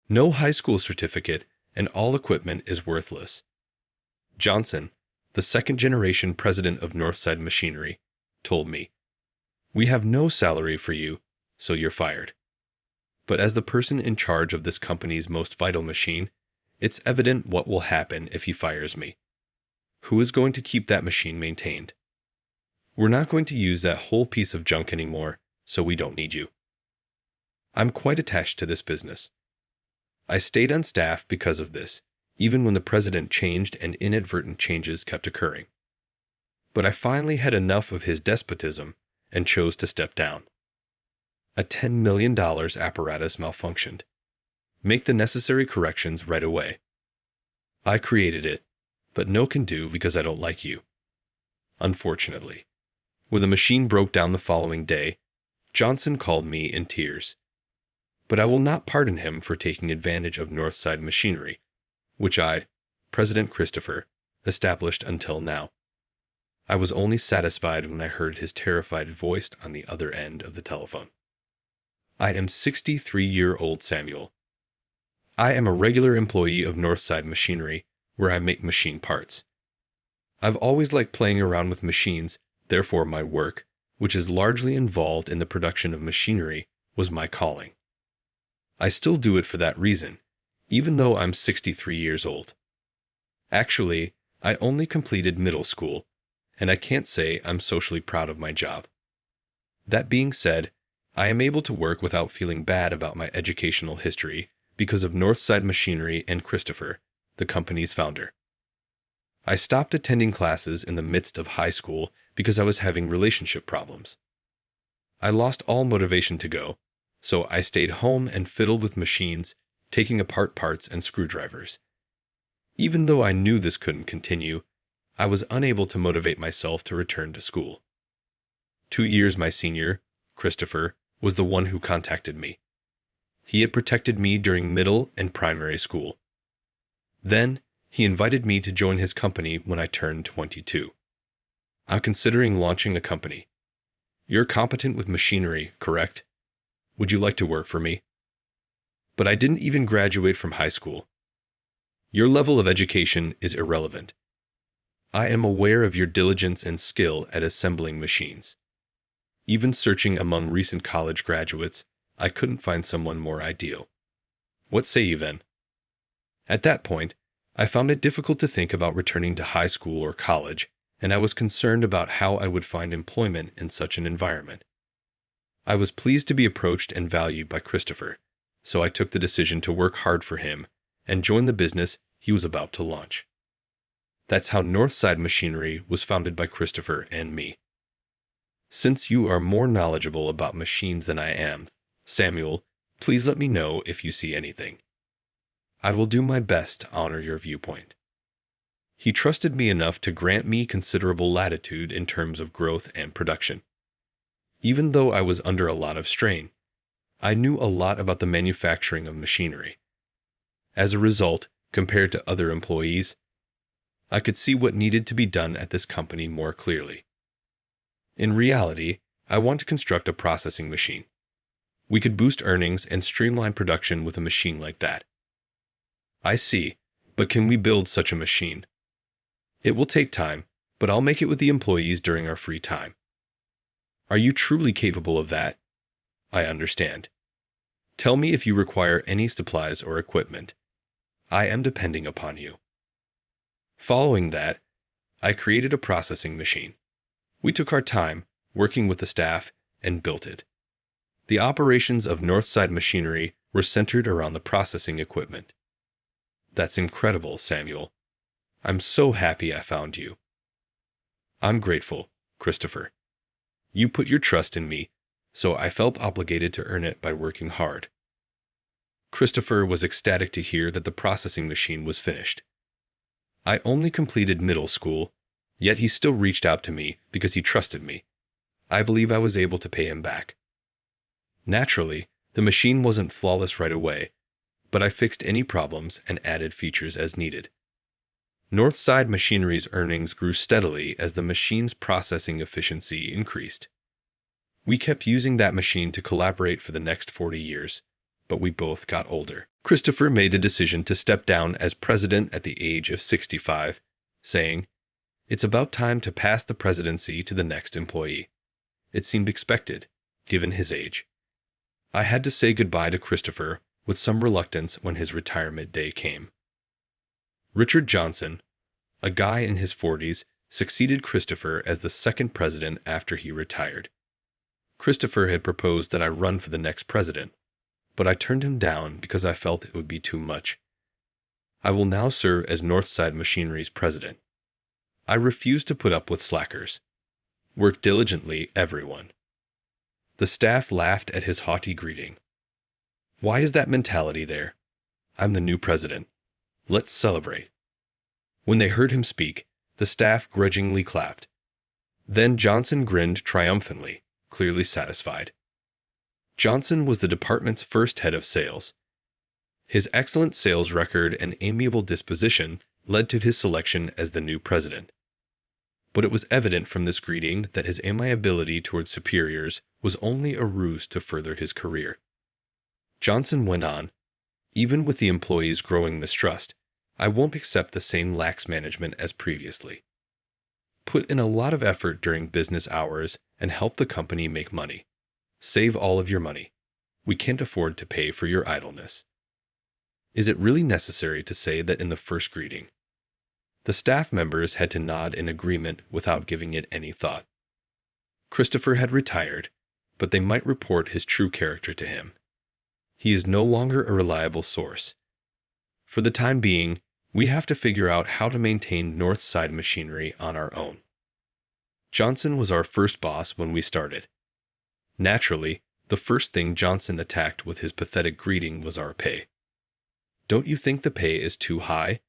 No high school certificate, and all equipment is worthless. Johnson, the second-generation president of Northside Machinery, told me, "We have no salary for you, so you're fired." But as the person in charge of this company's most vital machine, it's evident what will happen if he fires me. Who is going to keep that machine maintained? We're not going to use that whole piece of junk anymore, so we don't need you. I'm quite attached to this business. I stayed on staff because of this, even when the president changed and inadvertent changes kept occurring. But I finally had enough of his despotism and chose to step down. A $10 million apparatus malfunctioned. Make the necessary corrections right away. I created it, but no can do because I don't like you. Unfortunately, when the machine broke down the following day, Johnson called me in tears. But I will not pardon him for taking advantage of Northside Machinery, which I, President Christopher, established until now. I was only satisfied when I heard his terrified voice on the other end of the telephone. I am 63-year-old Samuel. I am a regular employee of Northside Machinery, where I make machine parts. I've always liked playing around with machines, therefore my work, which is largely involved in the production of machinery, was my calling. I still do it for that reason, even though I'm 63 years old. Actually, I only completed middle school, and I can't say I'm socially proud of my job. That being said, I am able to work without feeling bad about my educational history because of Northside Machinery and Christopher, the company's founder. I stopped attending classes in the midst of high school because I was having relationship problems. I lost all motivation to go, so I stayed home and fiddled with machines, taking apart parts and screwdrivers. Even though I knew this couldn't continue, I was unable to motivate myself to return to school. 2 years my senior, Christopher, was the one who contacted me. He had protected me during middle and primary school. Then, he invited me to join his company when I turned 22. I'm considering launching a company. You're competent with machinery, correct? Would you like to work for me? But I didn't even graduate from high school. Your level of education is irrelevant. I am aware of your diligence and skill at assembling machines. Even searching among recent college graduates, I couldn't find someone more ideal. What say you then? At that point, I found it difficult to think about returning to high school or college, and I was concerned about how I would find employment in such an environment. I was pleased to be approached and valued by Christopher, so I took the decision to work hard for him and join the business he was about to launch. That's how Northside Machinery was founded by Christopher and me. Since you are more knowledgeable about machines than I am, Samuel, please let me know if you see anything. I will do my best to honor your viewpoint. He trusted me enough to grant me considerable latitude in terms of growth and production. Even though I was under a lot of strain, I knew a lot about the manufacturing of machinery. As a result, compared to other employees, I could see what needed to be done at this company more clearly. In reality, I want to construct a processing machine. We could boost earnings and streamline production with a machine like that. I see, but can we build such a machine? It will take time, but I'll make it with the employees during our free time. Are you truly capable of that? I understand. Tell me if you require any supplies or equipment. I am depending upon you. Following that, I created a processing machine. We took our time, working with the staff, and built it. The operations of Northside Machinery were centered around the processing equipment. That's incredible, Samuel. I'm so happy I found you. I'm grateful, Christopher. You put your trust in me, so I felt obligated to earn it by working hard. Christopher was ecstatic to hear that the processing machine was finished. I only completed middle school, yet he still reached out to me because he trusted me. I believe I was able to pay him back. Naturally, the machine wasn't flawless right away, but I fixed any problems and added features as needed. Northside Machinery's earnings grew steadily as the machine's processing efficiency increased. We kept using that machine to collaborate for the next 40 years, but we both got older. Christopher made the decision to step down as president at the age of 65, saying, "It's about time to pass the presidency to the next employee." It seemed expected, given his age. I had to say goodbye to Christopher with some reluctance when his retirement day came. Richard Johnson, a guy in his 40s, succeeded Christopher as the second president after he retired. Christopher had proposed that I run for the next president, but I turned him down because I felt it would be too much. I will now serve as Northside Machinery's president. I refuse to put up with slackers. Work diligently, everyone. The staff laughed at his haughty greeting. Why is that mentality there? I'm the new president. Let's celebrate. When they heard him speak, the staff grudgingly clapped. Then Johnson grinned triumphantly, clearly satisfied. Johnson was the department's first head of sales. His excellent sales record and amiable disposition led to his selection as the new president. But it was evident from this greeting that his amiability towards superiors was only a ruse to further his career. Johnson went on, "Even with the employees' growing mistrust, I won't accept the same lax management as previously. Put in a lot of effort during business hours and help the company make money. Save all of your money. We can't afford to pay for your idleness." Is it really necessary to say that in the first greeting? The staff members had to nod in agreement without giving it any thought. Christopher had retired, but they might report his true character to him. He is no longer a reliable source. For the time being, we have to figure out how to maintain Northside Machinery on our own. Johnson was our first boss when we started. Naturally, the first thing Johnson attacked with his pathetic greeting was our pay. Don't you think the pay is too high?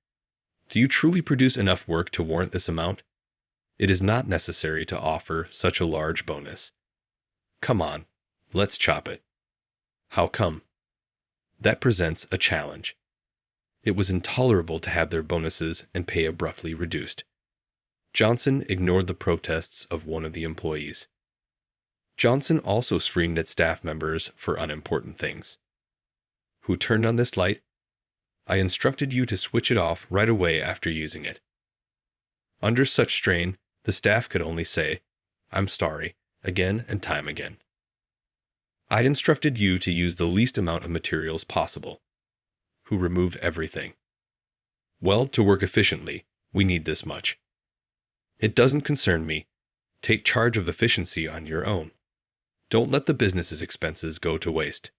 Do you truly produce enough work to warrant this amount? It is not necessary to offer such a large bonus. Come on, let's chop it. How come? That presents a challenge. It was intolerable to have their bonuses and pay abruptly reduced. Johnson ignored the protests of one of the employees. Johnson also screamed at staff members for unimportant things. Who turned on this light? I instructed you to switch it off right away after using it. Under such strain, the staff could only say, "I'm sorry," again and time again. I instructed you to use the least amount of materials possible. Who removed everything? Well, to work efficiently, we need this much. It doesn't concern me. Take charge of efficiency on your own. Don't let the business's expenses go to waste.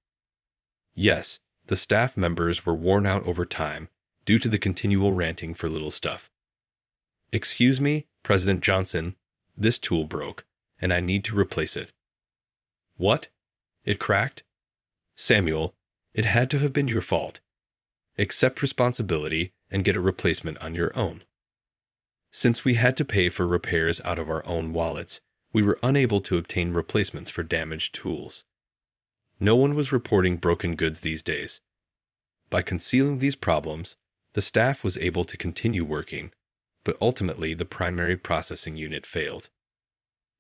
Yes, the staff members were worn out over time due to the continual ranting for little stuff. "Excuse me, President Johnson, this tool broke, and I need to replace it." "What? It cracked?" "Samuel, it had to have been your fault. Accept responsibility and get a replacement on your own." Since we had to pay for repairs out of our own wallets, we were unable to obtain replacements for damaged tools. No one was reporting broken goods these days. By concealing these problems, the staff was able to continue working, but ultimately the primary processing unit failed.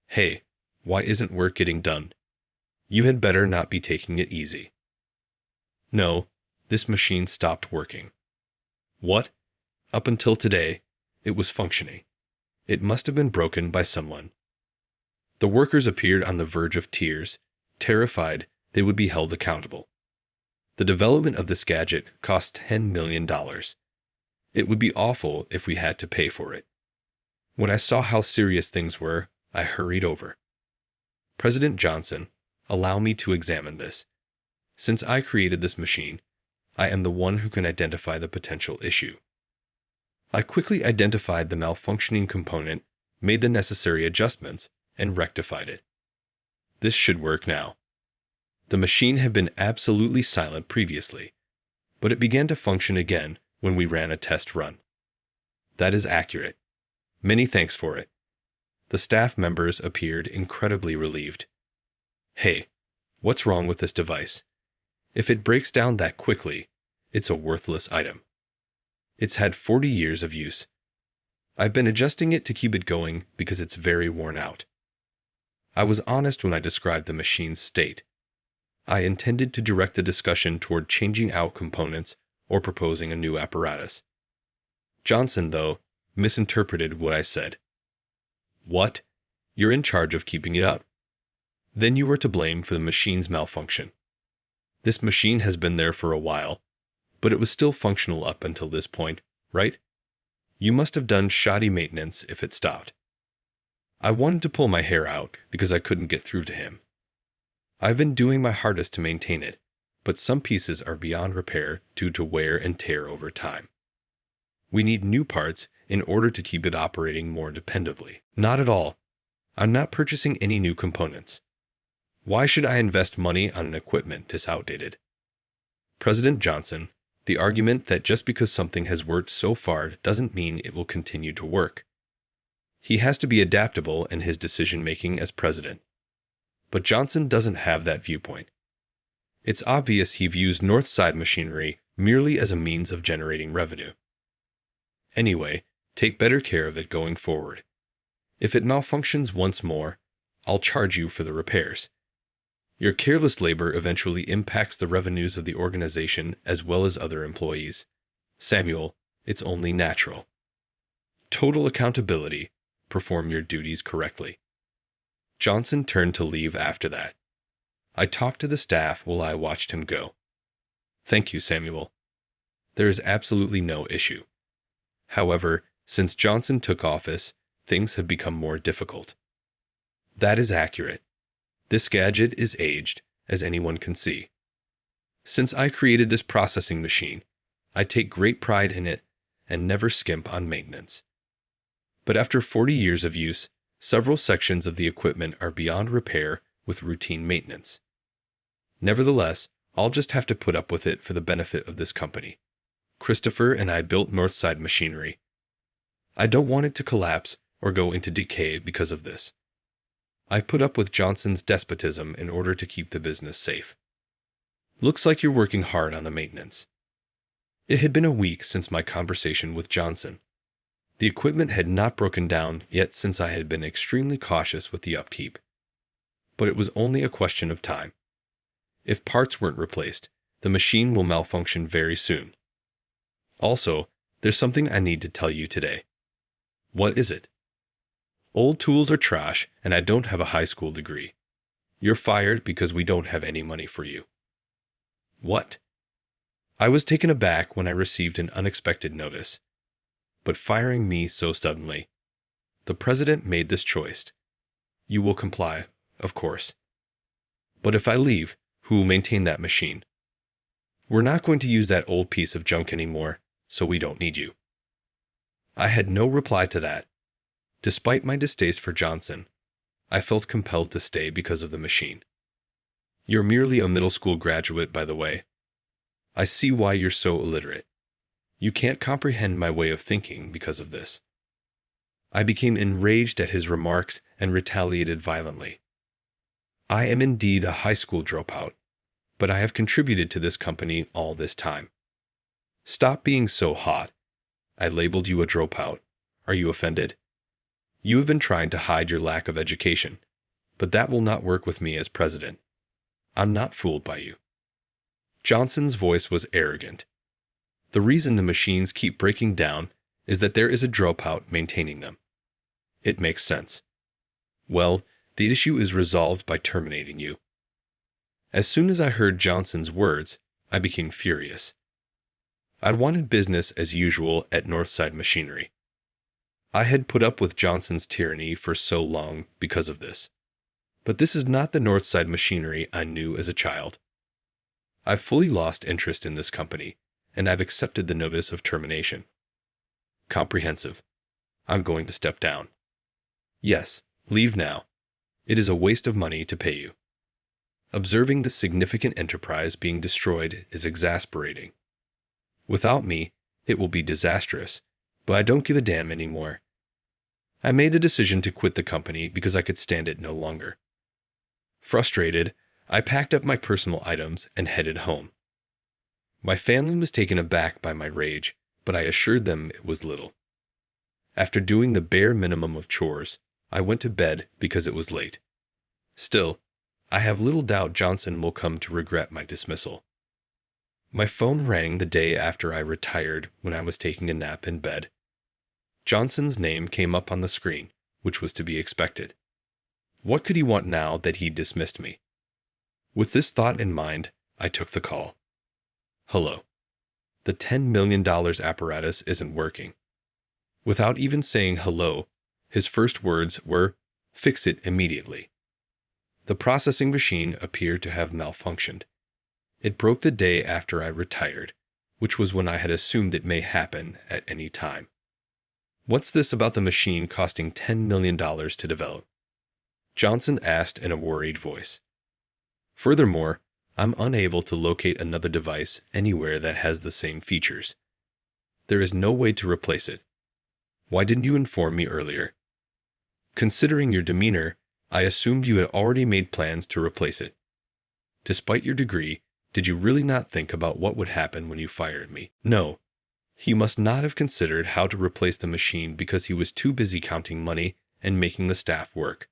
Hey, why isn't work getting done? You had better not be taking it easy. No, this machine stopped working. What? Up until today, it was functioning. It must have been broken by someone. The workers appeared on the verge of tears, terrified they would be held accountable. The development of this gadget cost $10 million. It would be awful if we had to pay for it. When I saw how serious things were, I hurried over. "President Johnson, allow me to examine this. Since I created this machine, I am the one who can identify the potential issue." I quickly identified the malfunctioning component, made the necessary adjustments, and rectified it. This should work now. The machine had been absolutely silent previously, but it began to function again when we ran a test run. That is accurate. Many thanks for it. The staff members appeared incredibly relieved. Hey, what's wrong with this device? If it breaks down that quickly, it's a worthless item. It's had 40 years of use. I've been adjusting it to keep it going because it's very worn out. I was honest when I described the machine's state. I intended to direct the discussion toward changing out components or proposing a new apparatus. Johnson, though, misinterpreted what I said. What? You're in charge of keeping it up. Then you were to blame for the machine's malfunction. This machine has been there for a while, but it was still functional up until this point, right? You must have done shoddy maintenance if it stopped. I wanted to pull my hair out because I couldn't get through to him. I've been doing my hardest to maintain it, but some pieces are beyond repair due to wear and tear over time. We need new parts in order to keep it operating more dependably. Not at all. I'm not purchasing any new components. Why should I invest money on an equipment this outdated? President Johnson, the argument that just because something has worked so far doesn't mean it will continue to work. He has to be adaptable in his decision-making as president. But Johnson doesn't have that viewpoint. It's obvious he views Northside machinery merely as a means of generating revenue. Anyway, take better care of it going forward. If it malfunctions once more, I'll charge you for the repairs. Your careless labor eventually impacts the revenues of the organization as well as other employees. Samuel, it's only natural. Total accountability. Perform your duties correctly. Johnson turned to leave after that. I talked to the staff while I watched him go. Thank you, Samuel. There is absolutely no issue. However, since Johnson took office, things have become more difficult. That is accurate. This gadget is aged, as anyone can see. Since I created this processing machine, I take great pride in it and never skimp on maintenance. But after 40 years of use, several sections of the equipment are beyond repair with routine maintenance. Nevertheless, I'll just have to put up with it for the benefit of this company. Christopher and I built Northside machinery. I don't want it to collapse or go into decay because of this. I put up with Johnson's despotism in order to keep the business safe. Looks like you're working hard on the maintenance. It had been a week since my conversation with Johnson. The equipment had not broken down yet since I had been extremely cautious with the upkeep. But it was only a question of time. If parts weren't replaced, the machine will malfunction very soon. Also, there's something I need to tell you today. What is it? Old tools are trash, and I don't have a high school degree. You're fired because we don't have any money for you. What? I was taken aback when I received an unexpected notice. But firing me so suddenly. The president made this choice. You will comply, of course. But if I leave, who will maintain that machine? We're not going to use that old piece of junk anymore, so we don't need you. I had no reply to that. Despite my distaste for Johnson, I felt compelled to stay because of the machine. You're merely a middle school graduate, by the way. I see why you're so illiterate. You can't comprehend my way of thinking because of this. I became enraged at his remarks and retaliated violently. I am indeed a high school dropout, but I have contributed to this company all this time. Stop being so hot. I labeled you a dropout. Are you offended? You have been trying to hide your lack of education, but that will not work with me as president. I'm not fooled by you. Johnson's voice was arrogant. The reason the machines keep breaking down is that there is a dropout maintaining them. It makes sense. Well, the issue is resolved by terminating you. As soon as I heard Johnson's words, I became furious. I wanted business as usual at Northside Machinery. I had put up with Johnson's tyranny for so long because of this. But this is not the Northside Machinery I knew as a child. I've fully lost interest in this company, and I've accepted the notice of termination. Comprehensive. I'm going to step down. Yes, leave now. It is a waste of money to pay you. Observing this significant enterprise being destroyed is exasperating. Without me, it will be disastrous, but I don't give a damn anymore. I made the decision to quit the company because I could stand it no longer. Frustrated, I packed up my personal items and headed home. My family was taken aback by my rage, but I assured them it was little. After doing the bare minimum of chores, I went to bed because it was late. Still, I have little doubt Johnson will come to regret my dismissal. My phone rang the day after I retired when I was taking a nap in bed. Johnson's name came up on the screen, which was to be expected. What could he want now that he'd dismissed me? With this thought in mind, I took the call. Hello. The $10 million apparatus isn't working. Without even saying hello, his first words were, "Fix it immediately." The processing machine appeared to have malfunctioned. It broke the day after I retired, which was when I had assumed it may happen at any time. What's this about the machine costing $10 million to develop? Johnson asked in a worried voice. Furthermore, I'm unable to locate another device anywhere that has the same features. There is no way to replace it. Why didn't you inform me earlier? Considering your demeanor, I assumed you had already made plans to replace it. Despite your degree, did you really not think about what would happen when you fired me? No. He must not have considered how to replace the machine because he was too busy counting money and making the staff work.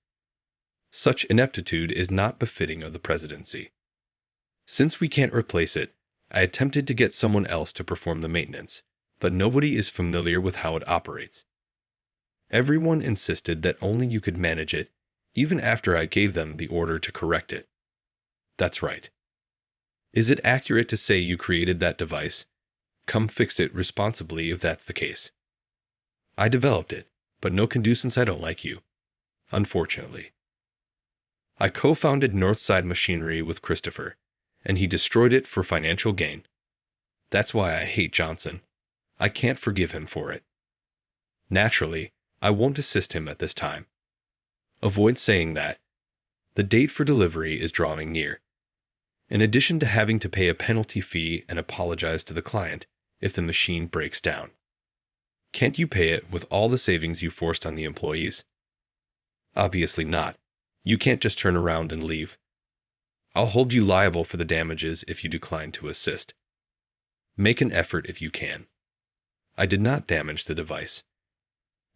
Such ineptitude is not befitting of the presidency. Since we can't replace it, I attempted to get someone else to perform the maintenance, but nobody is familiar with how it operates. Everyone insisted that only you could manage it, even after I gave them the order to correct it. That's right. Is it accurate to say you created that device? Come fix it responsibly if that's the case. I developed it, but no can do since I don't like you. Unfortunately. I co-founded Northside Machinery with Christopher, and he destroyed it for financial gain. That's why I hate Johnson. I can't forgive him for it. Naturally, I won't assist him at this time. Avoid saying that. The date for delivery is drawing near. In addition to having to pay a penalty fee and apologize to the client if the machine breaks down. Can't you pay it with all the savings you forced on the employees? Obviously not. You can't just turn around and leave. I'll hold you liable for the damages if you decline to assist. Make an effort if you can. I did not damage the device.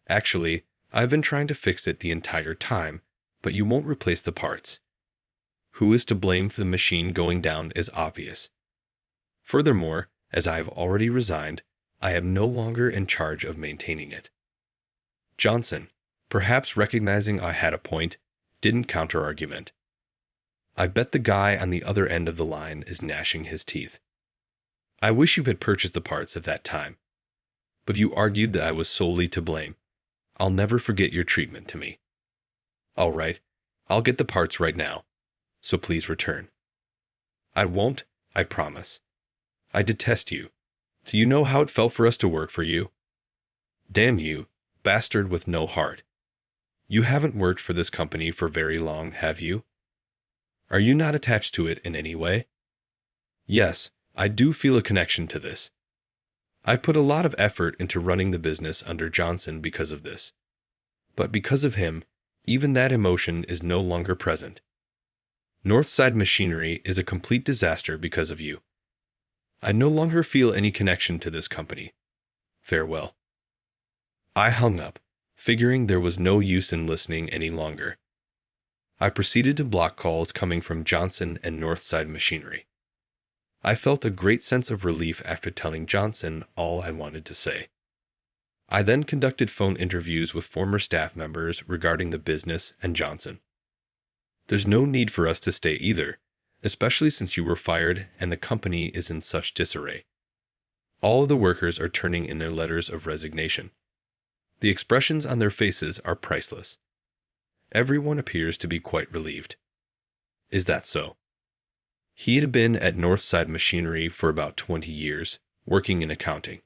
Actually, I've been trying to fix it the entire time, but you won't replace the parts. Who is to blame for the machine going down is obvious. Furthermore, as I have already resigned, I am no longer in charge of maintaining it. Johnson, perhaps recognizing I had a point, didn't counter-argument. I bet the guy on the other end of the line is gnashing his teeth. I wish you had purchased the parts at that time. But you argued that I was solely to blame. I'll never forget your treatment to me. All right, I'll get the parts right now, so please return. I won't, I promise. I detest you. Do you know how it felt for us to work for you? Damn you, bastard with no heart. You haven't worked for this company for very long, have you? Are you not attached to it in any way? Yes, I do feel a connection to this. I put a lot of effort into running the business under Johnson because of this. But because of him, even that emotion is no longer present. Northside Machinery is a complete disaster because of you. I no longer feel any connection to this company. Farewell. I hung up, figuring there was no use in listening any longer. I proceeded to block calls coming from Johnson and Northside Machinery. I felt a great sense of relief after telling Johnson all I wanted to say. I then conducted phone interviews with former staff members regarding the business and Johnson. There's no need for us to stay either, especially since you were fired and the company is in such disarray. All of the workers are turning in their letters of resignation. The expressions on their faces are priceless. Everyone appears to be quite relieved. Is that so? He had been at Northside Machinery for about 20 years, working in accounting.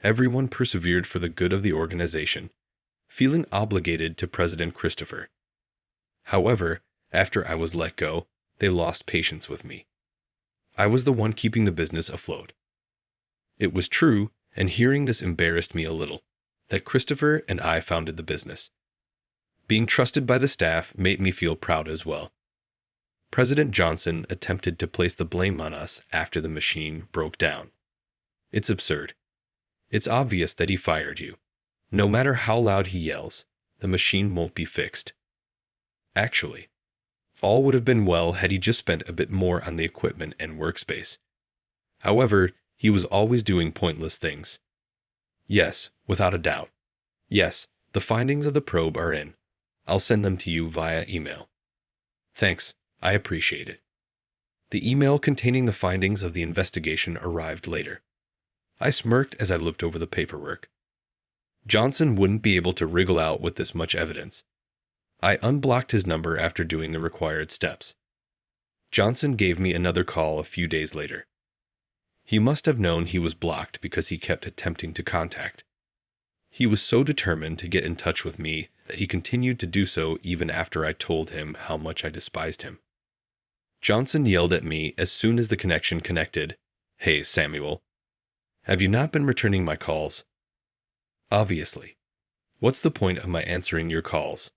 Everyone persevered for the good of the organization, feeling obligated to President Christopher. However, after I was let go, they lost patience with me. I was the one keeping the business afloat. It was true, and hearing this embarrassed me a little, that Christopher and I founded the business. Being trusted by the staff made me feel proud as well. President Johnson attempted to place the blame on us after the machine broke down. It's absurd. It's obvious that he fired you. No matter how loud he yells, the machine won't be fixed. Actually, All would have been well had he just spent a bit more on the equipment and workspace. However, he was always doing pointless things. Yes, without a doubt. Yes, the findings of the probe are in. I'll send them to you via email. Thanks, I appreciate it. The email containing the findings of the investigation arrived later. I smirked as I looked over the paperwork. Johnson wouldn't be able to wriggle out with this much evidence. I unblocked his number after doing the required steps. Johnson gave me another call a few days later. He must have known he was blocked because he kept attempting to contact. He was so determined to get in touch with me that he continued to do so even after I told him how much I despised him. Johnson yelled at me as soon as the connection connected, "Hey, Samuel. Have you not been returning my calls?" "Obviously. What's the point of my answering your calls?"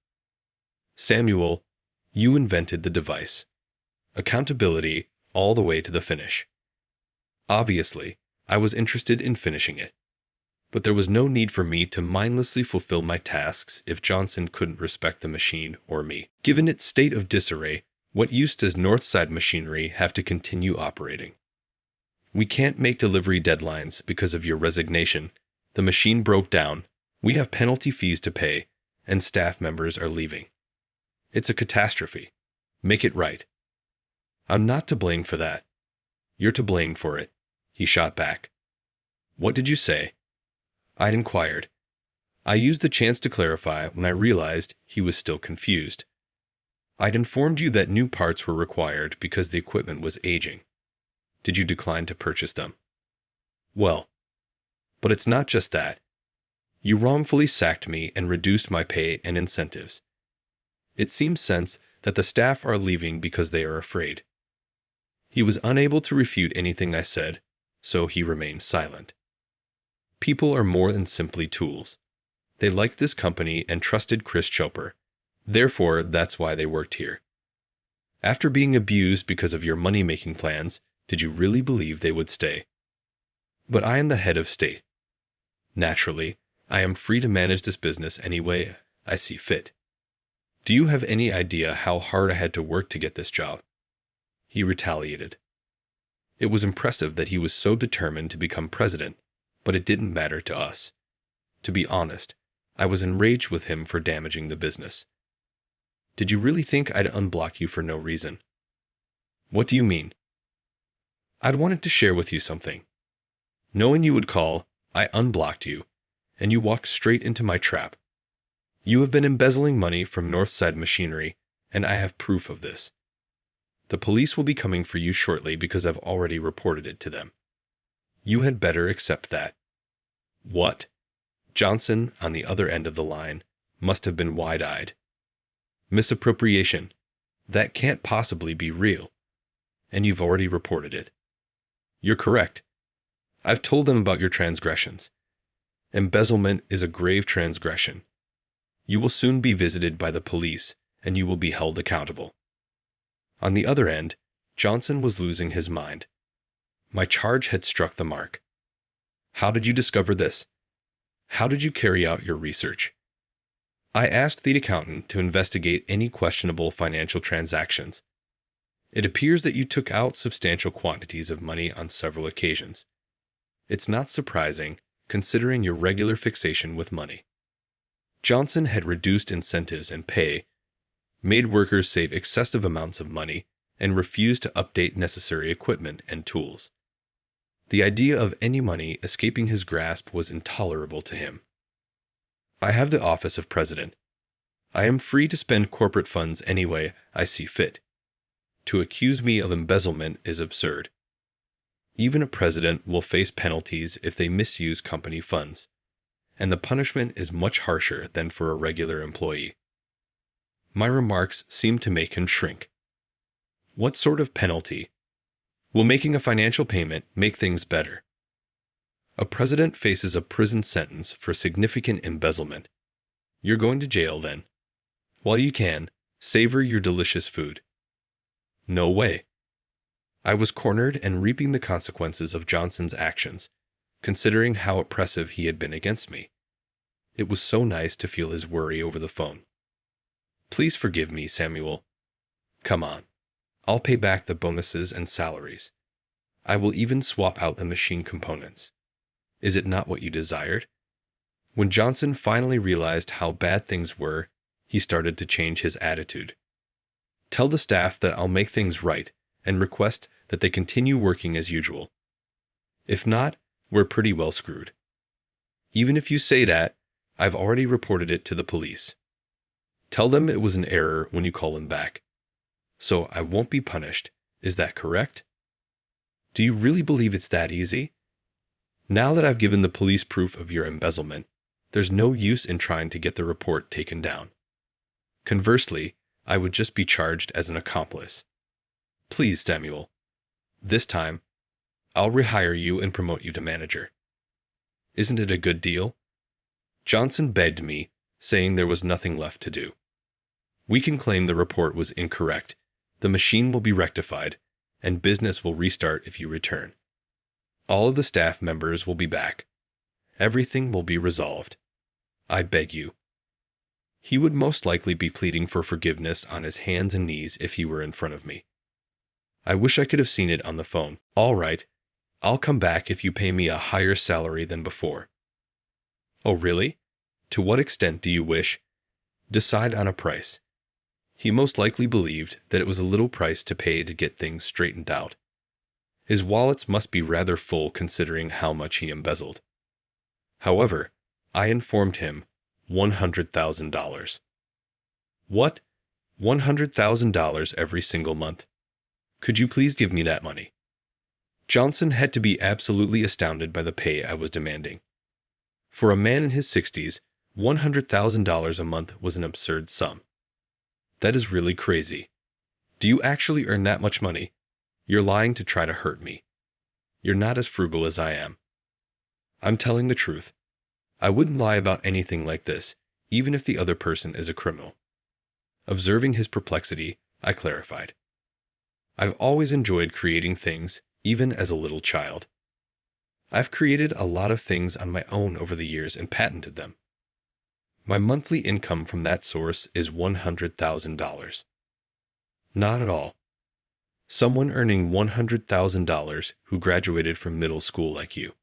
"Samuel, you invented the device. Accountability all the way to the finish." Obviously, I was interested in finishing it. But there was no need for me to mindlessly fulfill my tasks if Johnson couldn't respect the machine or me. Given its state of disarray, what use does Northside Machinery have to continue operating? We can't make delivery deadlines because of your resignation. The machine broke down. We have penalty fees to pay, and staff members are leaving. It's a catastrophe. Make it right. I'm not to blame for that. You're to blame for it, he shot back. What did you say? I'd inquired. I used the chance to clarify when I realized he was still confused. I'd informed you that new parts were required because the equipment was aging. Did you decline to purchase them? Well, but it's not just that. You wrongfully sacked me and reduced my pay and incentives. It seems sense that the staff are leaving because they are afraid. He was unable to refute anything I said, so he remained silent. People are more than simply tools. They liked this company and trusted Chris Chopper. Therefore, that's why they worked here. After being abused because of your money-making plans, did you really believe they would stay? But I am the head of state. Naturally, I am free to manage this business any way I see fit. Do you have any idea how hard I had to work to get this job? He retaliated. It was impressive that he was so determined to become president, but it didn't matter to us. To be honest, I was enraged with him for damaging the business. Did you really think I'd unblock you for no reason? What do you mean? I'd wanted to share with you something. Knowing you would call, I unblocked you, and you walked straight into my trap. You have been embezzling money from Northside Machinery, and I have proof of this. The police will be coming for you shortly because I've already reported it to them. You had better accept that. What? Johnson, on the other end of the line, must have been wide-eyed. Misappropriation. That can't possibly be real. And you've already reported it. You're correct. I've told them about your transgressions. Embezzlement is a grave transgression. You will soon be visited by the police, and you will be held accountable. On the other end, Johnson was losing his mind. My charge had struck the mark. How did you discover this? How did you carry out your research? I asked the accountant to investigate any questionable financial transactions. It appears that you took out substantial quantities of money on several occasions. It's not surprising, considering your regular fixation with money. Johnson had reduced incentives and pay, made workers save excessive amounts of money, and refused to update necessary equipment and tools. The idea of any money escaping his grasp was intolerable to him. I have the office of president. I am free to spend corporate funds any way I see fit. To accuse me of embezzlement is absurd. Even a president will face penalties if they misuse company funds, and the punishment is much harsher than for a regular employee. My remarks seemed to make him shrink. What sort of penalty? Will making a financial payment make things better? A president faces a prison sentence for significant embezzlement. You're going to jail then. While you can, savor your delicious food. No way. I was cornered and reaping the consequences of Johnson's actions, considering how oppressive he had been against me. It was so nice to feel his worry over the phone. Please forgive me, Samuel. Come on. I'll pay back the bonuses and salaries. I will even swap out the machine components. Is it not what you desired? When Johnson finally realized how bad things were, he started to change his attitude. Tell the staff that I'll make things right and request that they continue working as usual. If not, we're pretty well screwed. Even if you say that, I've already reported it to the police. Tell them it was an error when you call them back. So I won't be punished. Is that correct? Do you really believe it's that easy? Now that I've given the police proof of your embezzlement, there's no use in trying to get the report taken down. Conversely, I would just be charged as an accomplice. Please, Samuel. This time, I'll rehire you and promote you to manager. Isn't it a good deal? Johnson begged me, saying there was nothing left to do. We can claim the report was incorrect, the machine will be rectified, and business will restart if you return. All of the staff members will be back. Everything will be resolved. I beg you. He would most likely be pleading for forgiveness on his hands and knees if he were in front of me. I wish I could have seen it on the phone. All right, I'll come back if you pay me a higher salary than before. Oh, really? To what extent do you wish? Decide on a price. He most likely believed that it was a little price to pay to get things straightened out. His wallets must be rather full considering how much he embezzled. However, I informed him $100,000. What? $100,000 every single month? Could you please give me that money? Johnson had to be absolutely astounded by the pay I was demanding. For a man in his 60s, $100,000 a month was an absurd sum. That is really crazy. Do you actually earn that much money? You're lying to try to hurt me. You're not as frugal as I am. I'm telling the truth. I wouldn't lie about anything like this, even if the other person is a criminal. Observing his perplexity, I clarified. I've always enjoyed creating things, even as a little child. I've created a lot of things on my own over the years and patented them. My monthly income from that source is $100,000. Not at all. Someone earning $100,000 who graduated from middle school like you.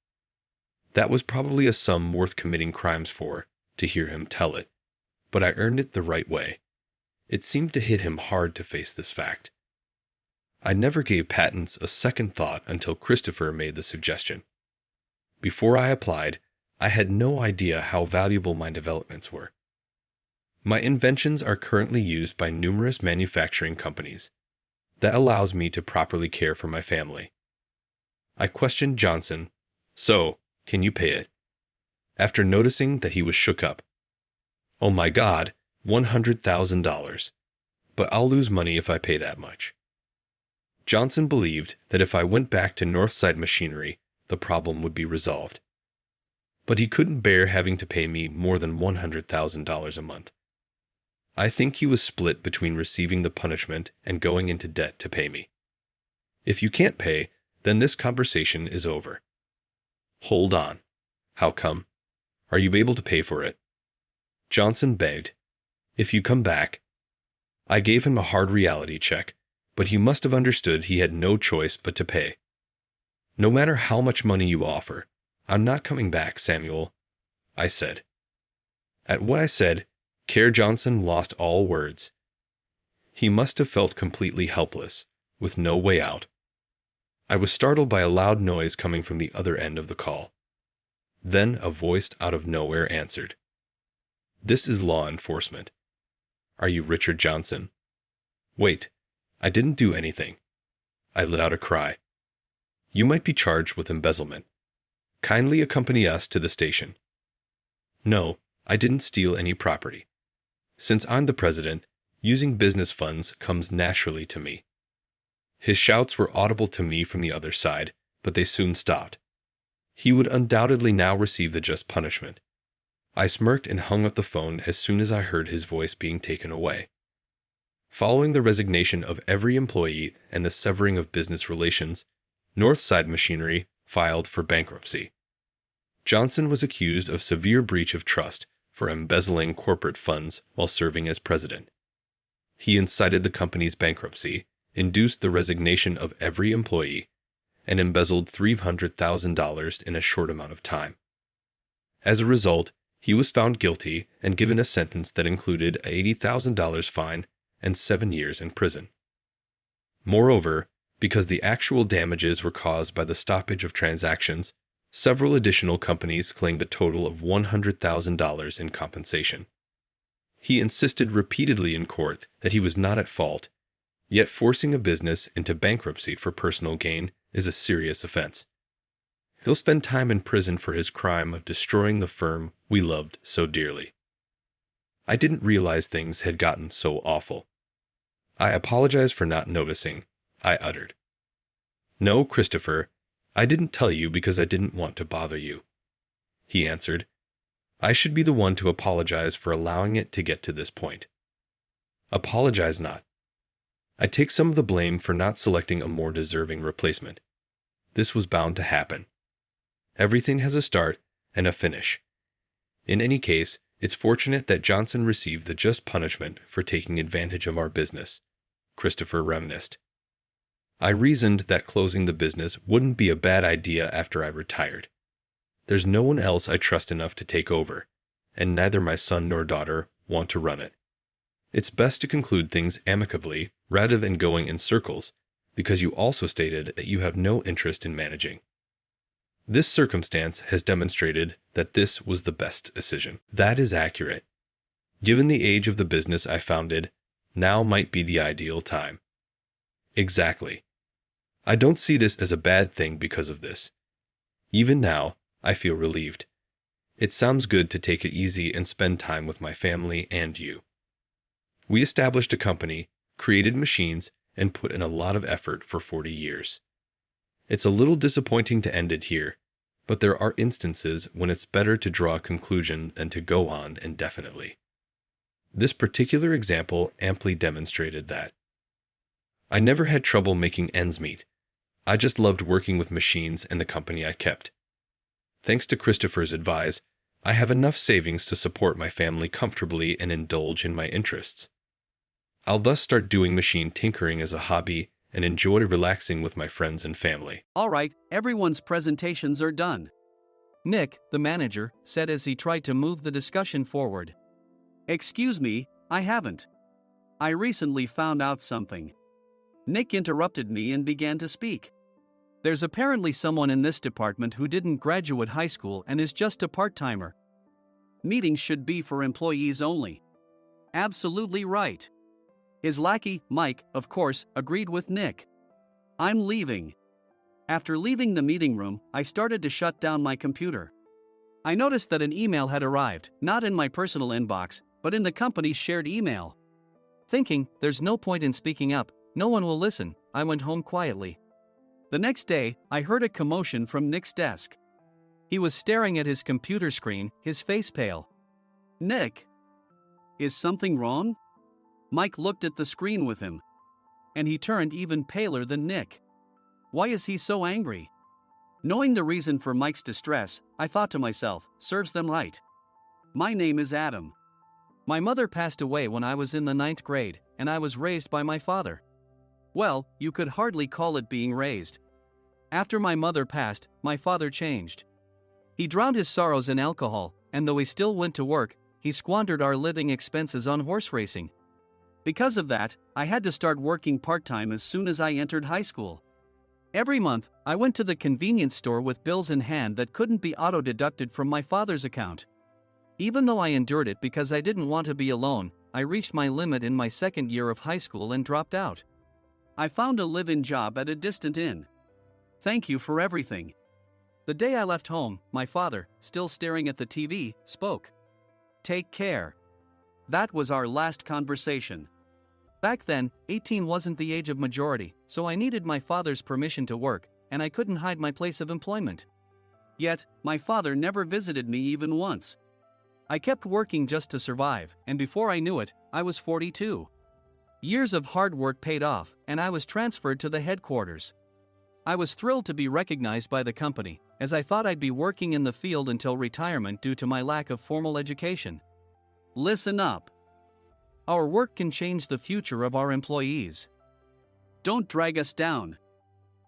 That was probably a sum worth committing crimes for, to hear him tell it, but I earned it the right way. It seemed to hit him hard to face this fact. I never gave patents a second thought until Christopher made the suggestion. Before I applied, I had no idea how valuable my developments were. My inventions are currently used by numerous manufacturing companies. That allows me to properly care for my family. I questioned Johnson, so, can you pay it? After noticing that he was shook up. Oh my God, $100,000. But I'll lose money if I pay that much. Johnson believed that if I went back to Northside Machinery, the problem would be resolved. But he couldn't bear having to pay me more than $100,000 a month. I think he was split between receiving the punishment and going into debt to pay me. If you can't pay, then this conversation is over. Hold on. How come? Are you able to pay for it? Johnson begged. If you come back. I gave him a hard reality check, but he must have understood he had no choice but to pay. No matter how much money you offer, I'm not coming back, Samuel, I said. At what I said, Care Johnson lost all words. He must have felt completely helpless, with no way out. I was startled by a loud noise coming from the other end of the call. Then a voice out of nowhere answered. This is law enforcement. Are you Richard Johnson? Wait, I didn't do anything. I let out a cry. You might be charged with embezzlement. Kindly accompany us to the station. No, I didn't steal any property. Since I'm the president, using business funds comes naturally to me. His shouts were audible to me from the other side, but they soon stopped. He would undoubtedly now receive the just punishment. I smirked and hung up the phone as soon as I heard his voice being taken away. Following the resignation of every employee and the severing of business relations, Northside Machinery filed for bankruptcy. Johnson was accused of severe breach of trust for embezzling corporate funds while serving as president. He incited the company's bankruptcy, induced the resignation of every employee, and embezzled $300,000 in a short amount of time. As a result, he was found guilty and given a sentence that included an $80,000 fine and 7 years in prison. Moreover, because the actual damages were caused by the stoppage of transactions, several additional companies claimed a total of $100,000 in compensation. He insisted repeatedly in court that he was not at fault, yet forcing a business into bankruptcy for personal gain is a serious offense. He'll spend time in prison for his crime of destroying the firm we loved so dearly. I didn't realize things had gotten so awful. I apologize for not noticing, I uttered. No, Christopher, I didn't tell you because I didn't want to bother you, he answered. I should be the one to apologize for allowing it to get to this point. Apologize not. I take some of the blame for not selecting a more deserving replacement. This was bound to happen. Everything has a start and a finish. In any case, it's fortunate that Johnson received the just punishment for taking advantage of our business, Christopher reminisced. I reasoned that closing the business wouldn't be a bad idea after I retired. There's no one else I trust enough to take over, and neither my son nor daughter want to run it. It's best to conclude things amicably rather than going in circles, because you also stated that you have no interest in managing. This circumstance has demonstrated that this was the best decision. That is accurate. Given the age of the business I founded, now might be the ideal time. Exactly. I don't see this as a bad thing because of this. Even now, I feel relieved. It sounds good to take it easy and spend time with my family and you. We established a company, created machines, and put in a lot of effort for 40 years. It's a little disappointing to end it here, but there are instances when it's better to draw a conclusion than to go on indefinitely. This particular example amply demonstrated that. I never had trouble making ends meet. I just loved working with machines and the company I kept. Thanks to Christopher's advice, I have enough savings to support my family comfortably and indulge in my interests. I'll thus start doing machine tinkering as a hobby and enjoy relaxing with my friends and family. All right, everyone's presentations are done, Nick, the manager, said as he tried to move the discussion forward. Excuse me, I haven't. I recently found out something. Nick interrupted me and began to speak. There's apparently someone in this department who didn't graduate high school and is just a part-timer. Meetings should be for employees only. Absolutely right. His lackey, Mike, of course, agreed with Nick. I'm leaving. After leaving the meeting room, I started to shut down my computer. I noticed that an email had arrived, not in my personal inbox, but in the company's shared email. Thinking, there's no point in speaking up, no one will listen, I went home quietly. The next day, I heard a commotion from Nick's desk. He was staring at his computer screen, his face pale. Nick! Is something wrong? Mike looked at the screen with him. And he turned even paler than Nick. Why is he so angry? Knowing the reason for Mike's distress, I thought to myself, serves them right. My name is Adam. My mother passed away when I was in the 9th grade, and I was raised by my father. Well, you could hardly call it being raised. After my mother passed, my father changed. He drowned his sorrows in alcohol, and though he still went to work, he squandered our living expenses on horse racing. Because of that, I had to start working part-time as soon as I entered high school. Every month, I went to the convenience store with bills in hand that couldn't be auto-deducted from my father's account. Even though I endured it because I didn't want to be alone, I reached my limit in my 2nd year of high school and dropped out. I found a live-in job at a distant inn. Thank you for everything. The day I left home, my father, still staring at the TV, spoke. Take care. That was our last conversation. Back then, 18 wasn't the age of majority, so I needed my father's permission to work, and I couldn't hide my place of employment. Yet, my father never visited me even once. I kept working just to survive, and before I knew it, I was 42. Years of hard work paid off, and I was transferred to the headquarters. I was thrilled to be recognized by the company, as I thought I'd be working in the field until retirement due to my lack of formal education. Listen up. Our work can change the future of our employees. Don't drag us down.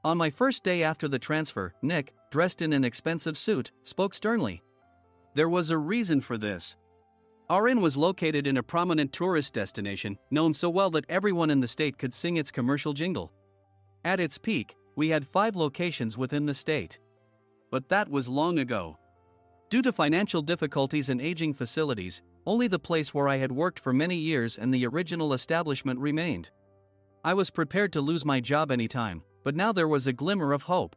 On my first day after the transfer, Nick, dressed in an expensive suit, spoke sternly. There was a reason for this. Our inn was located in a prominent tourist destination, known so well that everyone in the state could sing its commercial jingle. At its peak, we had 5 locations within the state. But that was long ago. Due to financial difficulties and aging facilities, only the place where I had worked for many years and the original establishment remained. I was prepared to lose my job anytime, but now there was a glimmer of hope.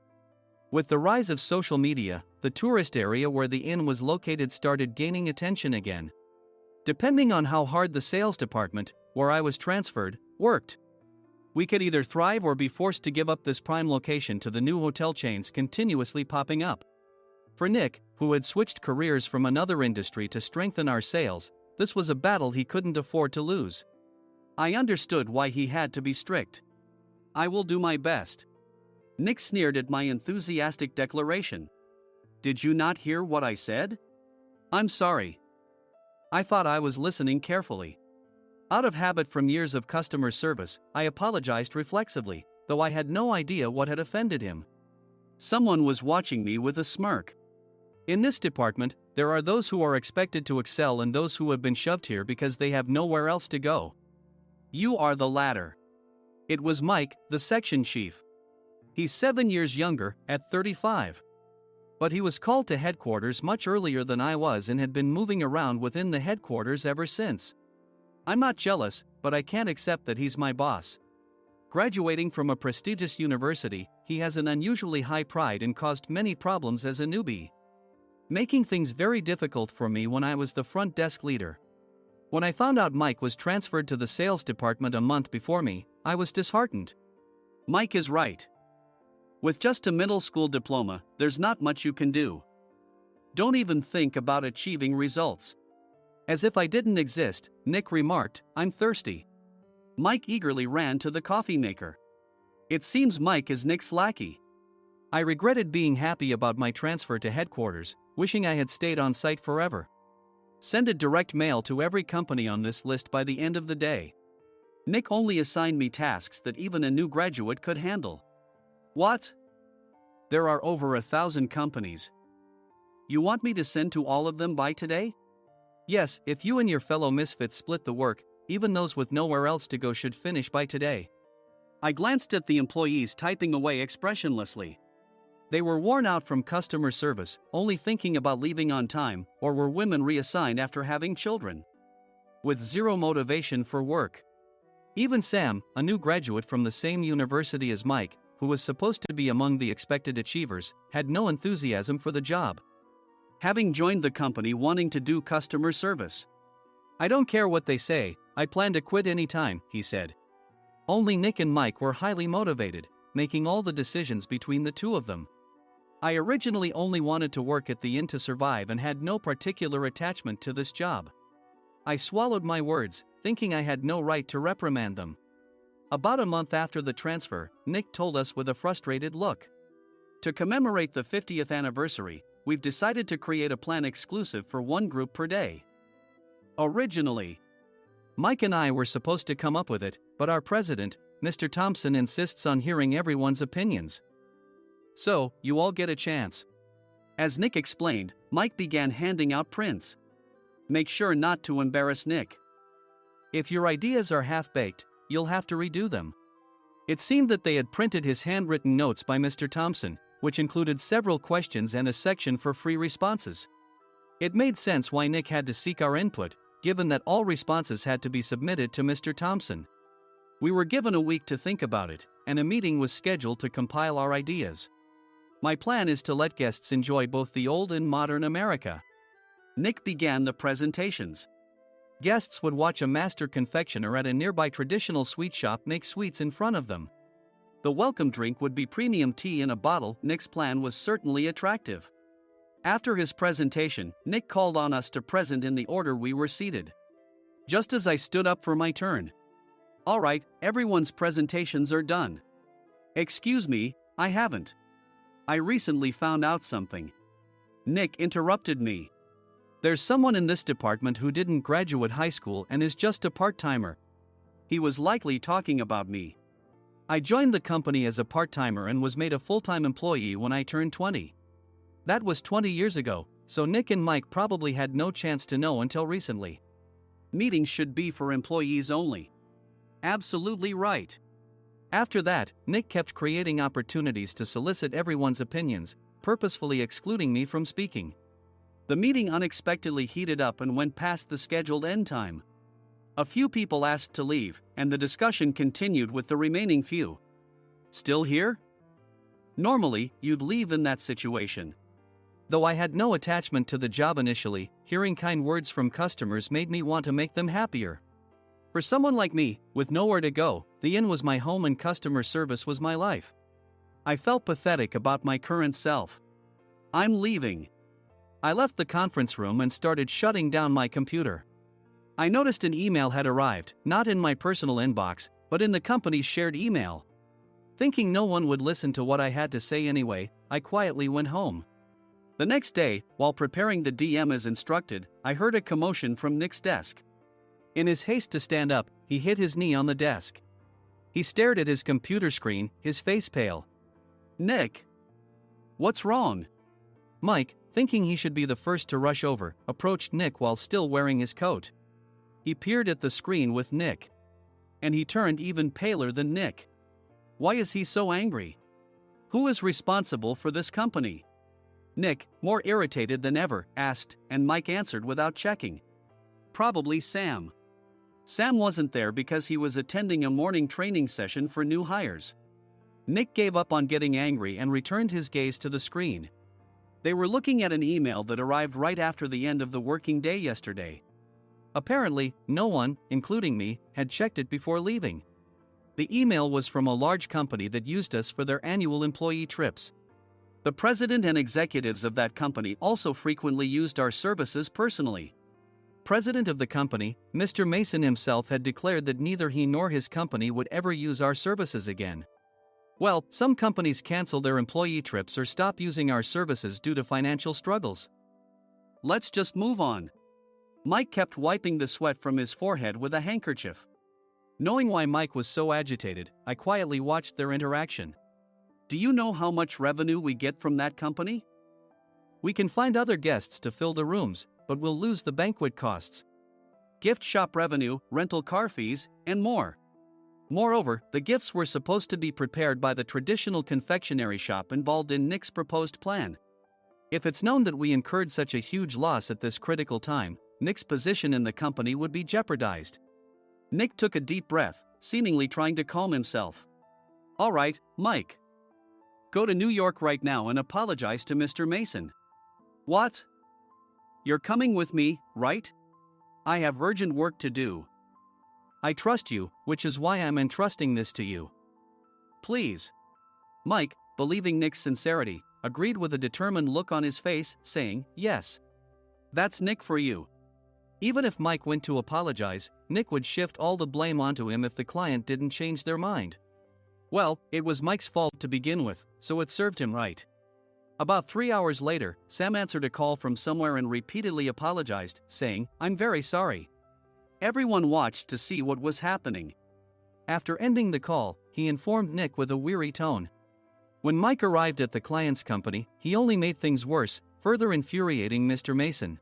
With the rise of social media, the tourist area where the inn was located started gaining attention again. Depending on how hard the sales department, where I was transferred, worked, we could either thrive or be forced to give up this prime location to the new hotel chains continuously popping up. For Nick, who had switched careers from another industry to strengthen our sales, this was a battle he couldn't afford to lose. I understood why he had to be strict. I will do my best. Nick sneered at my enthusiastic declaration. Did you not hear what I said? I'm sorry. I thought I was listening carefully. Out of habit from years of customer service, I apologized reflexively, though I had no idea what had offended him. Someone was watching me with a smirk. In this department, there are those who are expected to excel and those who have been shoved here because they have nowhere else to go. You are the latter. It was Mike, the section chief. He's 7 years younger, at 35. But he was called to headquarters much earlier than I was and had been moving around within the headquarters ever since. I'm not jealous, but I can't accept that he's my boss. Graduating from a prestigious university, he has an unusually high pride and caused many problems as a newbie, making things very difficult for me when I was the front desk leader. When I found out Mike was transferred to the sales department a month before me, I was disheartened. Mike is right. With just a middle school diploma, there's not much you can do. Don't even think about achieving results. As if I didn't exist, Nick remarked, I'm thirsty. Mike eagerly ran to the coffee maker. It seems Mike is Nick's lackey. I regretted being happy about my transfer to headquarters, wishing I had stayed on site forever. Send a direct mail to every company on this list by the end of the day. Nick only assigned me tasks that even a new graduate could handle. What? There are over 1,000 companies. You want me to send to all of them by today? Yes, if you and your fellow misfits split the work, even those with nowhere else to go should finish by today. I glanced at the employees typing away expressionlessly. They were worn out from customer service, only thinking about leaving on time, or were women reassigned after having children, with zero motivation for work. Even Sam, a new graduate from the same university as Mike, who was supposed to be among the expected achievers, had no enthusiasm for the job, having joined the company wanting to do customer service. I don't care what they say, I plan to quit anytime, he said. Only Nick and Mike were highly motivated, making all the decisions between the two of them. I originally only wanted to work at the inn to survive and had no particular attachment to this job. I swallowed my words, thinking I had no right to reprimand them. About a month after the transfer, Nick told us with a frustrated look. To commemorate the 50th anniversary, we've decided to create a plan exclusive for one group per day. Originally, Mike and I were supposed to come up with it, but our president, Mr. Thompson, insists on hearing everyone's opinions. So, you all get a chance. As Nick explained, Mike began handing out prints. Make sure not to embarrass Nick. If your ideas are half-baked, you'll have to redo them. It seemed that they had printed his handwritten notes by Mr. Thompson, which included several questions and a section for free responses. It made sense why Nick had to seek our input, given that all responses had to be submitted to Mr. Thompson. We were given a week to think about it, and a meeting was scheduled to compile our ideas. My plan is to let guests enjoy both the old and modern America. Nick began the presentations. Guests would watch a master confectioner at a nearby traditional sweet shop make sweets in front of them. The welcome drink would be premium tea in a bottle. Nick's plan was certainly attractive. After his presentation, Nick called on us to present in the order we were seated. Just as I stood up for my turn. All right, everyone's presentations are done. Excuse me, I haven't. I recently found out something. Nick interrupted me. There's someone in this department who didn't graduate high school and is just a part-timer. He was likely talking about me. I joined the company as a part-timer and was made a full-time employee when I turned 20. That was 20 years ago, so Nick and Mike probably had no chance to know until recently. Meetings should be for employees only. Absolutely right. After that, Nick kept creating opportunities to solicit everyone's opinions, purposefully excluding me from speaking. The meeting unexpectedly heated up and went past the scheduled end time. A few people asked to leave, and the discussion continued with the remaining few. Still here? Normally, you'd leave in that situation. Though I had no attachment to the job initially, hearing kind words from customers made me want to make them happier. For someone like me, with nowhere to go, the inn was my home and customer service was my life. I felt pathetic about my current self. I'm leaving. I left the conference room and started shutting down my computer. I noticed an email had arrived, not in my personal inbox, but in the company's shared email. Thinking no one would listen to what I had to say anyway, I quietly went home. The next day, while preparing the DM as instructed, I heard a commotion from Nick's desk. In his haste to stand up, he hit his knee on the desk. He stared at his computer screen, his face pale. "Nick! What's wrong?" Mike, thinking he should be the first to rush over, approached Nick while still wearing his coat. He peered at the screen with Nick. And he turned even paler than Nick. Why is he so angry? Who is responsible for this company? Nick, more irritated than ever, asked, and Mike answered without checking. Probably Sam. Sam wasn't there because he was attending a morning training session for new hires. Nick gave up on getting angry and returned his gaze to the screen. They were looking at an email that arrived right after the end of the working day yesterday. Apparently, no one, including me, had checked it before leaving. The email was from a large company that used us for their annual employee trips. The president and executives of that company also frequently used our services personally. President of the company, Mr. Mason himself, had declared that neither he nor his company would ever use our services again. Well, some companies cancel their employee trips or stop using our services due to financial struggles. Let's just move on. Mike kept wiping the sweat from his forehead with a handkerchief. Knowing why Mike was so agitated, I quietly watched their interaction. Do you know how much revenue we get from that company? We can find other guests to fill the rooms, but we'll lose the banquet costs, gift shop revenue, rental car fees, and more. Moreover, the gifts were supposed to be prepared by the traditional confectionery shop involved in Nick's proposed plan. If it's known that we incurred such a huge loss at this critical time, Nick's position in the company would be jeopardized. Nick took a deep breath, seemingly trying to calm himself. All right, Mike. Go to New York right now and apologize to Mr. Mason. What? You're coming with me, right? I have urgent work to do. I trust you, which is why I'm entrusting this to you. Please. Mike, believing Nick's sincerity, agreed with a determined look on his face, saying, yes. That's Nick for you. Even if Mike went to apologize, Nick would shift all the blame onto him if the client didn't change their mind. Well, it was Mike's fault to begin with, so it served him right. About 3 hours later, Sam answered a call from somewhere and repeatedly apologized, saying, I'm very sorry. Everyone watched to see what was happening. After ending the call, he informed Nick with a weary tone. When Mike arrived at the client's company, he only made things worse, further infuriating Mr. Mason.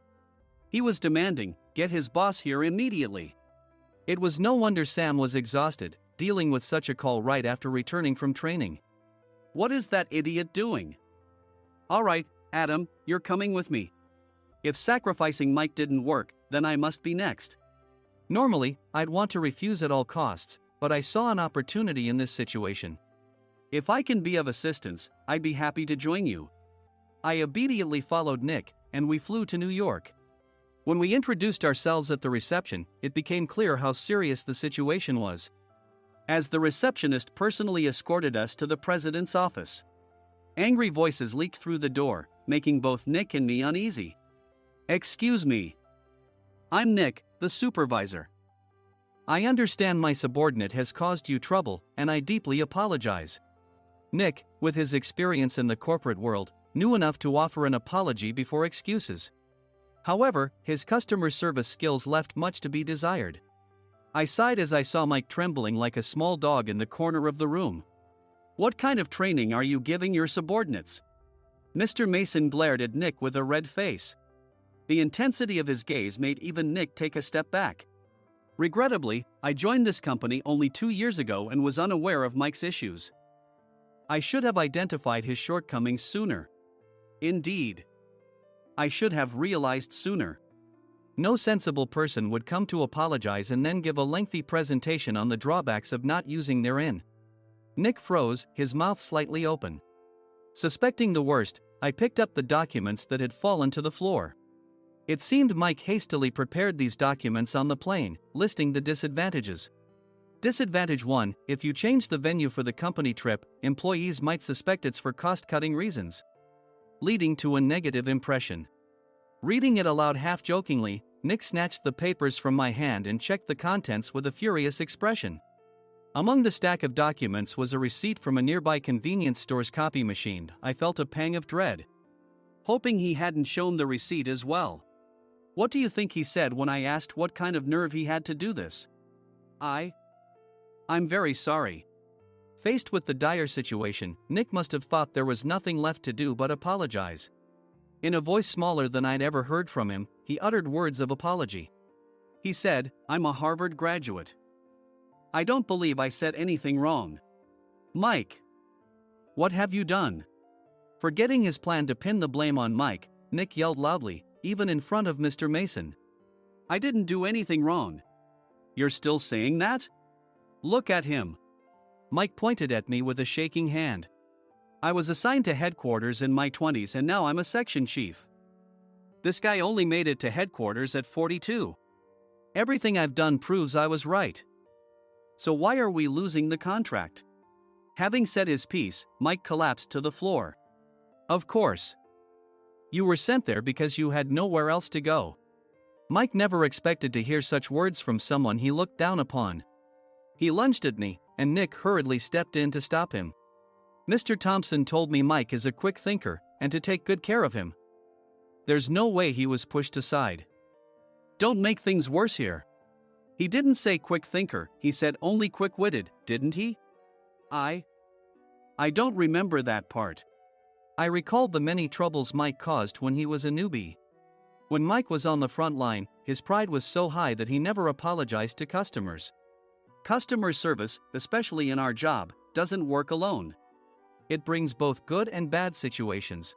He was demanding, get his boss here immediately. It was no wonder Sam was exhausted, dealing with such a call right after returning from training. What is that idiot doing? All right, Adam, you're coming with me. If sacrificing Mike didn't work, then I must be next. Normally, I'd want to refuse at all costs, but I saw an opportunity in this situation. If I can be of assistance, I'd be happy to join you. I immediately followed Nick, and we flew to New York. When we introduced ourselves at the reception, it became clear how serious the situation was. As the receptionist personally escorted us to the president's office. Angry voices leaked through the door, making both Nick and me uneasy. Excuse me. I'm Nick, the supervisor. I understand my subordinate has caused you trouble, and I deeply apologize. Nick, with his experience in the corporate world, knew enough to offer an apology before excuses. However, his customer service skills left much to be desired. I sighed as I saw Mike trembling like a small dog in the corner of the room. "What kind of training are you giving your subordinates?" Mr. Mason glared at Nick with a red face. The intensity of his gaze made even Nick take a step back. Regrettably, I joined this company only 2 years ago and was unaware of Mike's issues. I should have identified his shortcomings sooner. Indeed, I should have realized sooner. No sensible person would come to apologize and then give a lengthy presentation on the drawbacks of not using their in. Nick froze, his mouth slightly open. Suspecting the worst, I picked up the documents that had fallen to the floor. It seemed Mike hastily prepared these documents on the plane, listing the disadvantages. Disadvantage 1: if you change the venue for the company trip, employees might suspect it's for cost-cutting reasons, leading to a negative impression. Reading it aloud half-jokingly, Nick snatched the papers from my hand and checked the contents with a furious expression. Among the stack of documents was a receipt from a nearby convenience store's copy machine. I felt a pang of dread, hoping he hadn't shown the receipt as well. What do you think he said when I asked what kind of nerve he had to do this? I'm very sorry. Faced with the dire situation, Nick must have thought there was nothing left to do but apologize. In a voice smaller than I'd ever heard from him, he uttered words of apology. He said, "I'm a Harvard graduate. I don't believe I said anything wrong." "Mike, what have you done?" Forgetting his plan to pin the blame on Mike, Nick yelled loudly, even in front of Mr. Mason. "I didn't do anything wrong." "You're still saying that? Look at him." Mike pointed at me with a shaking hand. "I was assigned to headquarters in my 20s and now I'm a section chief. This guy only made it to headquarters at 42. Everything I've done proves I was right. So why are we losing the contract?" Having said his piece, Mike collapsed to the floor. "Of course. You were sent there because you had nowhere else to go." Mike never expected to hear such words from someone he looked down upon. He lunged at me, and Nick hurriedly stepped in to stop him. "Mr. Thompson told me Mike is a quick thinker, and to take good care of him." There's no way he was pushed aside. "Don't make things worse here. He didn't say quick thinker, he said only quick-witted, didn't he?" I don't remember that part." I recalled the many troubles Mike caused when he was a newbie. When Mike was on the front line, his pride was so high that he never apologized to customers. Customer service, especially in our job, doesn't work alone. It brings both good and bad situations.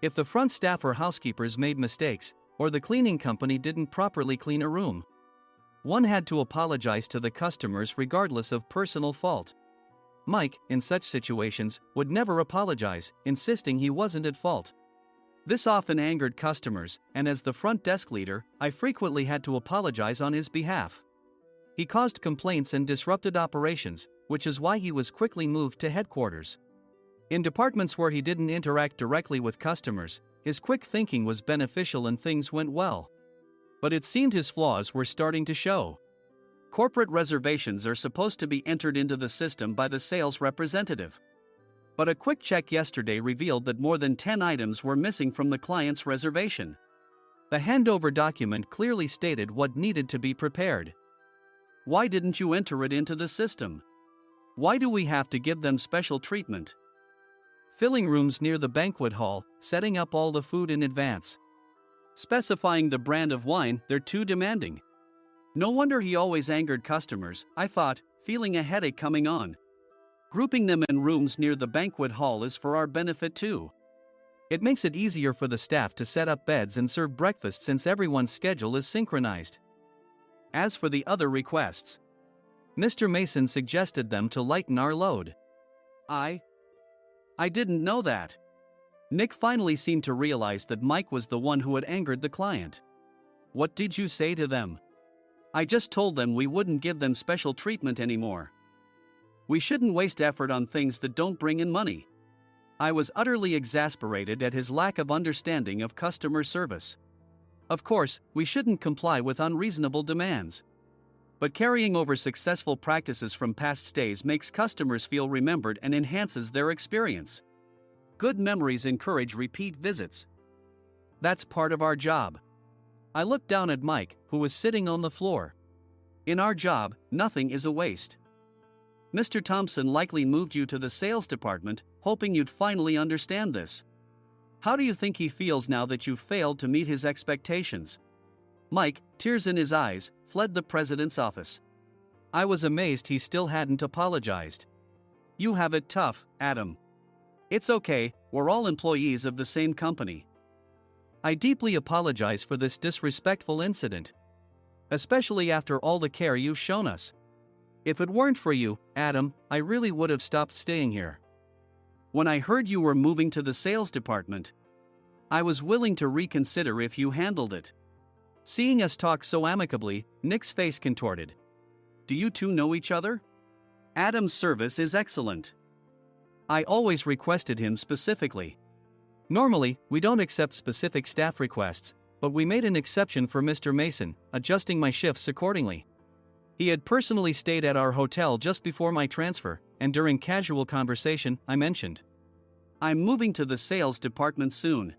If the front staff or housekeepers made mistakes, or the cleaning company didn't properly clean a room, one had to apologize to the customers regardless of personal fault. Mike, in such situations, would never apologize, insisting he wasn't at fault. This often angered customers, and as the front desk leader, I frequently had to apologize on his behalf. He caused complaints and disrupted operations, which is why he was quickly moved to headquarters. In departments where he didn't interact directly with customers, his quick thinking was beneficial and things went well. But it seemed his flaws were starting to show. Corporate reservations are supposed to be entered into the system by the sales representative. But a quick check yesterday revealed that more than 10 items were missing from the client's reservation. The handover document clearly stated what needed to be prepared. Why didn't you enter it into the system? Why do we have to give them special treatment? Filling rooms near the banquet hall, setting up all the food in advance. Specifying the brand of wine, they're too demanding. No wonder he always angered customers, I thought, feeling a headache coming on. Grouping them in rooms near the banquet hall is for our benefit too. It makes it easier for the staff to set up beds and serve breakfast since everyone's schedule is synchronized. As for the other requests, Mr. Mason suggested them to lighten our load. I didn't know that. Nick finally seemed to realize that Mike was the one who had angered the client. What did you say to them? I just told them we wouldn't give them special treatment anymore. We shouldn't waste effort on things that don't bring in money. I was utterly exasperated at his lack of understanding of customer service. Of course, we shouldn't comply with unreasonable demands. But carrying over successful practices from past stays makes customers feel remembered and enhances their experience. Good memories encourage repeat visits. That's part of our job. I looked down at Mike, who was sitting on the floor. In our job, nothing is a waste. Mr. Thompson likely moved you to the sales department, hoping you'd finally understand this. How do you think he feels now that you failed to meet his expectations? Mike, tears in his eyes, fled the president's office. I was amazed he still hadn't apologized. You have it tough, Adam. It's okay, we're all employees of the same company. I deeply apologize for this disrespectful incident. Especially after all the care you've shown us. If it weren't for you, Adam, I really would have stopped staying here. When I heard you were moving to the sales department, I was willing to reconsider if you handled it. Seeing us talk so amicably, Nick's face contorted. Do you two know each other? Adam's service is excellent. I always requested him specifically. Normally, we don't accept specific staff requests, but we made an exception for Mr. Mason, adjusting my shifts accordingly. He had personally stayed at our hotel just before my transfer, and during casual conversation, I mentioned, I'm moving to the sales department soon.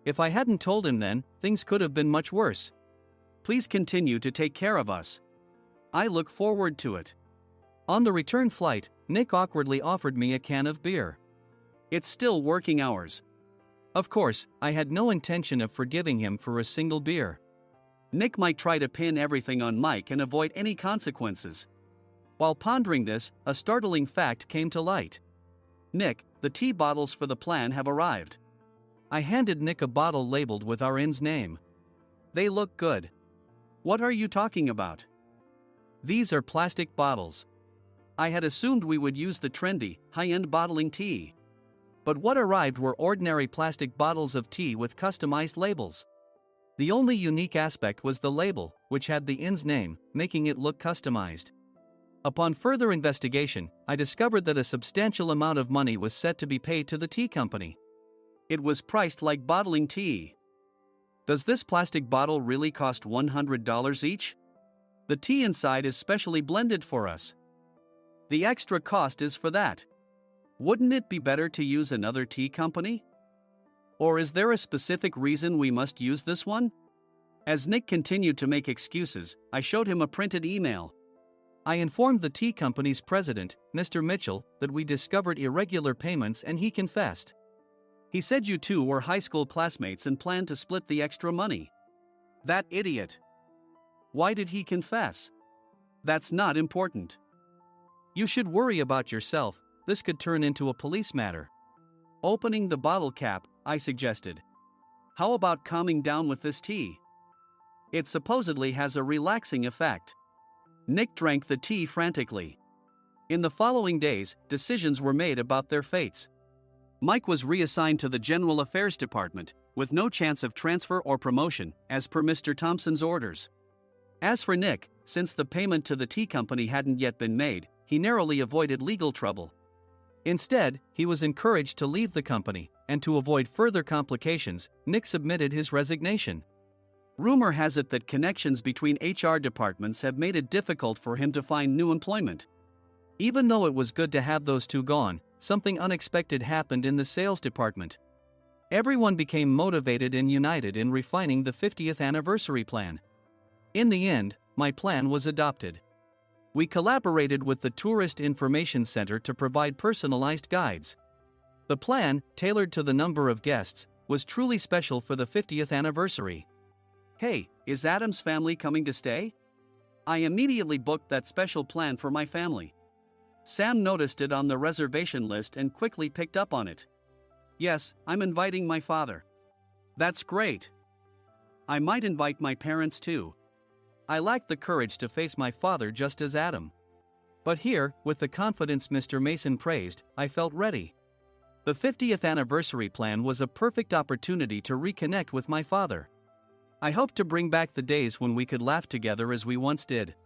If I hadn't told him then, things could have been much worse. Please continue to take care of us. I look forward to it. On the return flight, Nick awkwardly offered me a can of beer. It's still working hours. Of course, I had no intention of forgiving him for a single beer. Nick might try to pin everything on Mike and avoid any consequences. While pondering this, a startling fact came to light. Nick, the tea bottles for the plan have arrived. I handed Nick a bottle labeled with our inn's name. They look good. What are you talking about? These are plastic bottles. I had assumed we would use the trendy, high-end bottling tea. But what arrived were ordinary plastic bottles of tea with customized labels. The only unique aspect was the label, which had the inn's name, making it look customized. Upon further investigation, I discovered that a substantial amount of money was set to be paid to the tea company. It was priced like bottling tea. Does this plastic bottle really cost $100 each? The tea inside is specially blended for us. The extra cost is for that. Wouldn't it be better to use another tea company? Or is there a specific reason we must use this one? As Nick continued to make excuses, I showed him a printed email. I informed the tea company's president, Mr. Mitchell, that we discovered irregular payments and he confessed. He said you two were high school classmates and planned to split the extra money. That idiot. Why did he confess? That's not important. You should worry about yourself. This could turn into a police matter. Opening the bottle cap, I suggested. How about calming down with this tea? It supposedly has a relaxing effect. Nick drank the tea frantically. In the following days, decisions were made about their fates. Mike was reassigned to the General Affairs Department, with no chance of transfer or promotion, as per Mr. Thompson's orders. As for Nick, since the payment to the tea company hadn't yet been made, he narrowly avoided legal trouble. Instead, he was encouraged to leave the company, and to avoid further complications, Nick submitted his resignation. Rumor has it that connections between HR departments have made it difficult for him to find new employment. Even though it was good to have those two gone, something unexpected happened in the sales department. Everyone became motivated and united in refining the 50th anniversary plan. In the end, my plan was adopted. We collaborated with the Tourist Information Center to provide personalized guides. The plan, tailored to the number of guests, was truly special for the 50th anniversary. Hey, is Adam's family coming to stay? I immediately booked that special plan for my family. Sam noticed it on the reservation list and quickly picked up on it. Yes, I'm inviting my father. That's great. I might invite my parents too. I lacked the courage to face my father just as Adam. But here, with the confidence Mr. Mason praised, I felt ready. The 50th anniversary plan was a perfect opportunity to reconnect with my father. I hoped to bring back the days when we could laugh together as we once did.